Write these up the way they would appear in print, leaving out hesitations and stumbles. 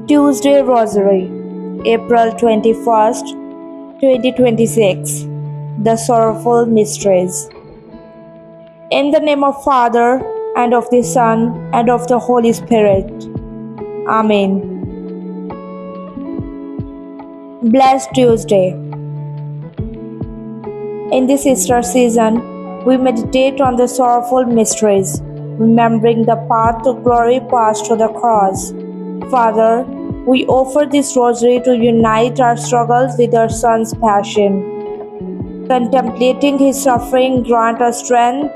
Tuesday Rosary, April 21st, 2026. The Sorrowful Mysteries. In the name of Father, and of the Son, and of the Holy Spirit. Amen. Blessed Tuesday. In this Easter season, we meditate on the sorrowful mysteries, remembering the path to glory passed to the cross. Father, we offer this rosary to unite our struggles with our Son's passion. Contemplating his suffering, grant us strength.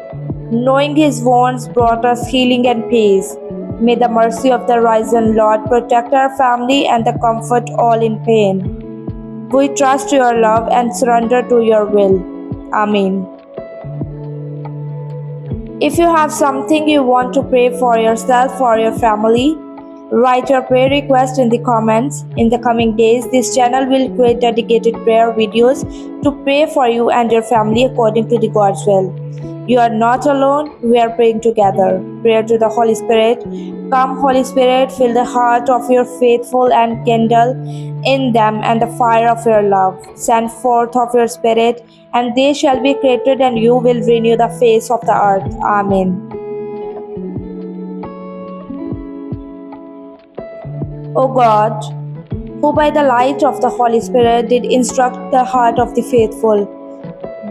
Knowing his wounds brought us healing and peace. May the mercy of the risen Lord protect our family and the comfort all in pain. We trust your love and surrender to your will. Amen. If you have something you want to pray for yourself or your family, write your prayer request in the comments. In the coming days, this channel will create dedicated prayer videos to pray for you and your family according to the God's will. You are not alone, we are praying together. Prayer to the Holy Spirit. Come, Holy Spirit, fill the heart of your faithful and kindle in them and the fire of your love. Send forth of your Spirit, and they shall be created, and you will renew the face of the earth. Amen. O God, who by the light of the Holy Spirit did instruct the heart of the faithful,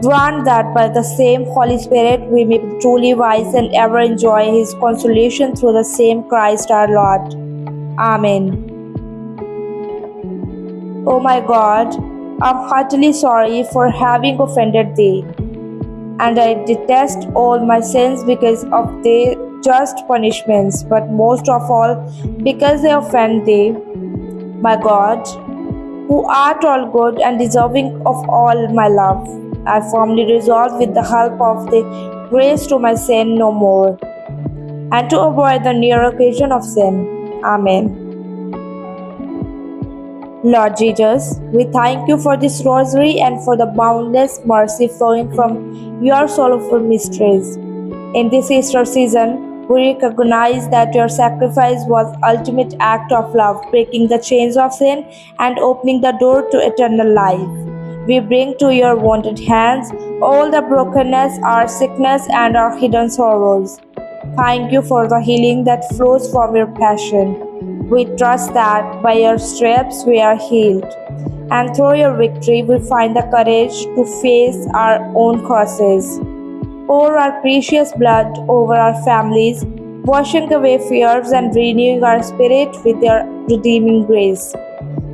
grant that by the same Holy Spirit we may be truly wise and ever enjoy His consolation through the same Christ our Lord. Amen. O my God, I am heartily sorry for having offended Thee, and I detest all my sins because of their just punishments, but most of all because they offend Thee, my God, who art all good and deserving of all my love. I firmly resolve with the help of the grace to my sin no more, and to avoid the near occasion of sin. Amen. Lord Jesus, we thank you for this rosary and for the boundless mercy flowing from your sorrowful mysteries. In this Easter season, we recognize that your sacrifice was ultimate act of love, breaking the chains of sin and opening the door to eternal life. We bring to your wounded hands all the brokenness, our sickness, and our hidden sorrows. Thank you for the healing that flows from your passion. We trust that by your stripes we are healed, and through your victory we find the courage to face our own crosses. Pour our precious blood over our families, washing away fears and renewing our spirit with your redeeming grace.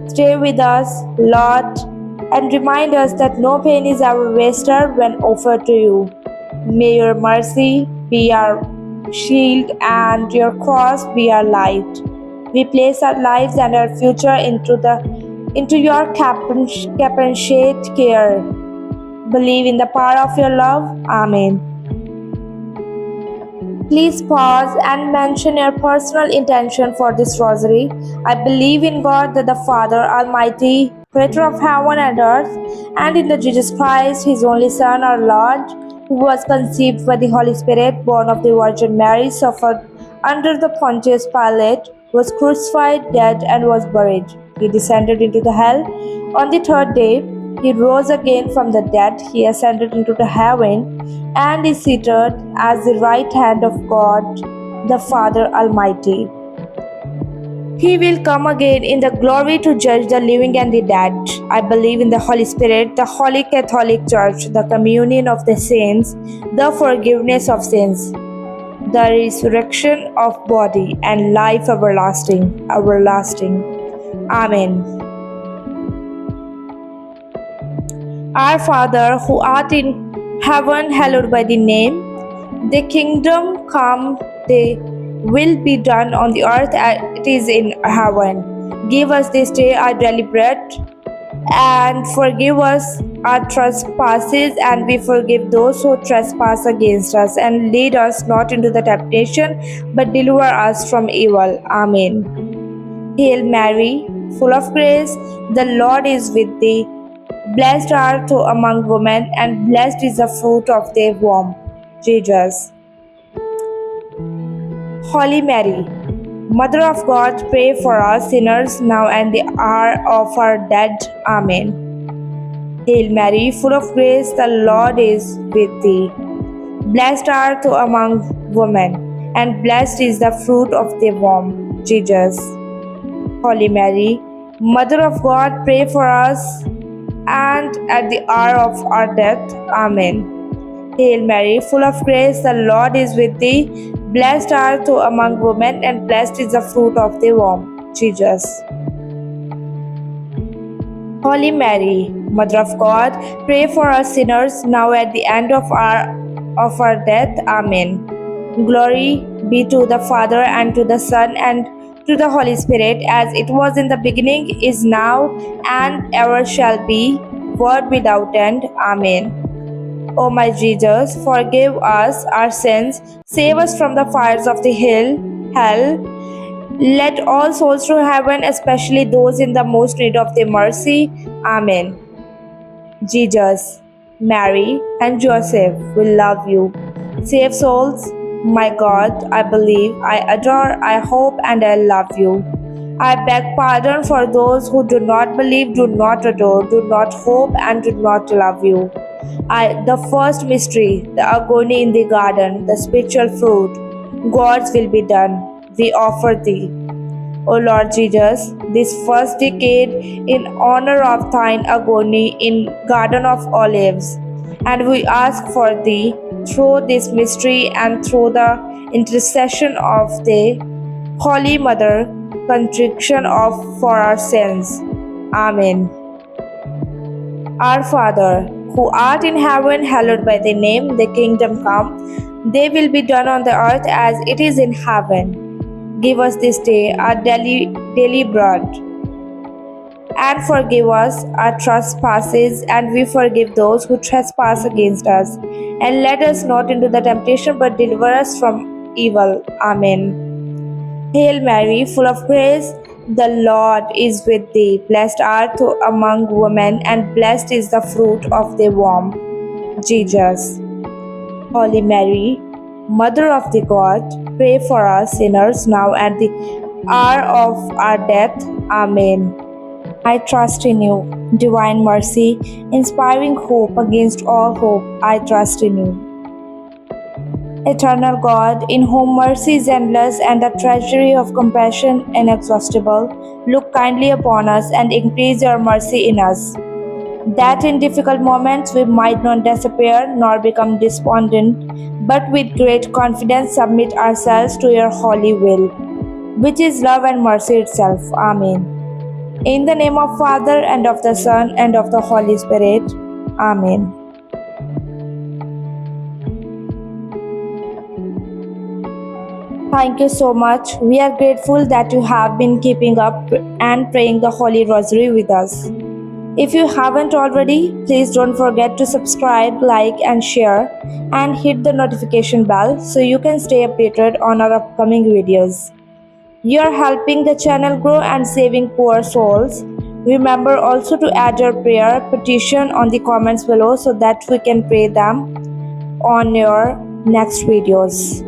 Stay with us, Lord, and remind us that no pain is ever wasted when offered to you. May your mercy be our shield and your cross be our light. We place our lives and our future into your compassionate care. Believe in the power of your love. Amen. Please pause and mention your personal intention for this rosary. I believe in God, that the Father Almighty, creator of heaven and earth, and in the Jesus Christ, his only Son, our Lord, who was conceived by the Holy Spirit, born of the Virgin Mary, suffered under the Pontius Pilate, was crucified, dead, and was buried. He descended into the hell. On the third day, he rose again from the dead. He ascended into the heaven and is seated at the right hand of God, the Father Almighty. He will come again in the glory to judge the living and the dead. I believe in the Holy Spirit, the Holy Catholic Church, the communion of the saints, the forgiveness of sins, the resurrection of body, and life everlasting. Amen. Our Father, who art in heaven, hallowed be thy name. Thy kingdom come, thy will be done on the earth as it is in heaven. Give us this day our daily bread, and forgive us our trespasses, and we forgive those who trespass against us. And lead us not into the temptation, but deliver us from evil. Amen. Hail Mary, full of grace, the Lord is with thee. Blessed art thou among women, and blessed is the fruit of thy womb, Jesus. Holy Mary, Mother of God, pray for us sinners now and the hour of our death. Amen. Hail Mary, full of grace, the Lord is with thee. Blessed art thou among women, and blessed is the fruit of thy womb, Jesus. Holy Mary, Mother of God, pray for us and at the hour of our death. Amen. Hail Mary, full of grace, the Lord is with thee. Blessed art thou among women, and blessed is the fruit of thy womb, Jesus. Holy Mary, Mother of God, pray for us sinners now at the end of our death. Amen. Glory be to the Father and to the Son and to the Holy Spirit, as it was in the beginning, is now, and ever shall be, world without end. Amen. O my Jesus, forgive us our sins, save us from the fires of the hell. Let all souls to heaven, especially those in the most need of thy mercy. Amen. Jesus, Mary, and Joseph will love you. Save souls, my God, I believe, I adore, I hope, and I love you. I beg pardon for those who do not believe, do not adore, do not hope, and do not love you. The first mystery, the agony in the garden, the spiritual fruit, God's will be done. We offer thee. O Lord Jesus, this first decade in honor of thine agony in Garden of Olives, and we ask for thee through this mystery and through the intercession of the Holy Mother, contrition of for our sins. Amen. Our Father, who art in heaven, hallowed be thy name, thy kingdom come, thy will be done on the earth as it is in heaven. Give us this day our daily bread, and forgive us our trespasses, and we forgive those who trespass against us. And let us not into the temptation, but deliver us from evil. Amen. Hail Mary, full of grace, the Lord is with thee. Blessed art thou among women, and blessed is the fruit of thy womb, Jesus. Holy Mary, Mother of the God, pray for us sinners now and the hour of our death. Amen. I trust in you, divine mercy, inspiring hope against all hope. I trust in you. Eternal God, in whom mercy is endless and the treasury of compassion inexhaustible, look kindly upon us and increase your mercy in us, that in difficult moments we might not despair nor become despondent, but with great confidence submit ourselves to your holy will, which is love and mercy itself. Amen. In the name of Father, and of the Son, and of the Holy Spirit. Amen. Thank you so much. We are grateful that you have been keeping up and praying the Holy Rosary with us. If you haven't already, please don't forget to subscribe, like, and share, and hit the notification bell so you can stay updated on our upcoming videos. You are helping the channel grow and saving poor souls. Remember also to add your prayer petition on the comments below so that we can pray them on your next videos.